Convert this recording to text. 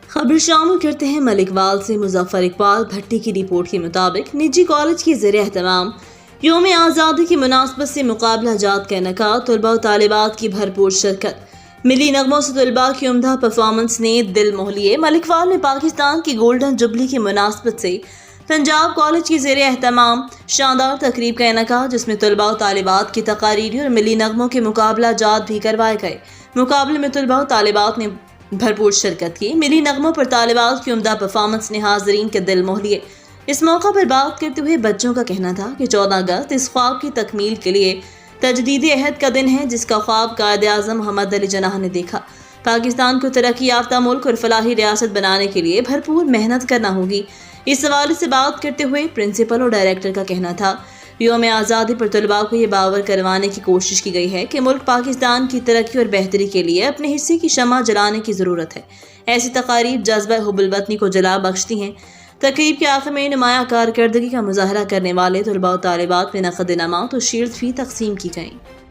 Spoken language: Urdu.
خبر شامل کرتے ہیں ملک وال سے۔ مظفر اقبال بھٹی کی رپورٹ کے مطابق نجی کالج کے زیر اہتمام یوم آزادی کی مناسبت سے مقابلہ جات کا انعقاد، طلباء و طالبات کی بھرپور شرکت، ملی نغموں سے طلباء کی عمدہ پرفارمنس نے دل موہ لیے۔ ملک وال میں پاکستان کی گولڈن جبلی کی مناسبت سے پنجاب کالج کی زیر اہتمام شاندار تقریب کا انعقاد، جس میں طلباء و طالبات کی تقاریری اور ملی نغموں کے مقابلہ جات بھی کروائے گئے۔ مقابلے میں طلباء و طالبات نے بھرپور شرکت کی۔ ملی نغموں پر طالبات کی عمدہ پرفارمنس نے حاضرین کے دل موہ لیے۔ اس موقع پر بات کرتے ہوئے بچوں کا کہنا تھا کہ 14 اگست اس خواب کی تکمیل کے لیے تجدید عہد کا دن ہے، جس کا خواب قائد اعظم محمد علی جناح نے دیکھا۔ پاکستان کو ترقی یافتہ ملک اور فلاحی ریاست بنانے کے لیے بھرپور محنت کرنا ہوگی۔ اس حوالے سے بات کرتے ہوئے پرنسپل اور ڈائریکٹر کا کہنا تھا، یوم آزادی پر طلباء کو یہ باور کروانے کی کوشش کی گئی ہے کہ ملک پاکستان کی ترقی اور بہتری کے لیے اپنے حصے کی شمع جلانے کی ضرورت ہے۔ ایسی تقاریب جذبہ حب الوطنی کو جلا بخشتی ہیں۔ تقریب کے آخر میں نمایاں کارکردگی کا مظاہرہ کرنے والے طلباء و طالبات میں نقد انعامات اور شیلڈز بھی تقسیم کی گئیں۔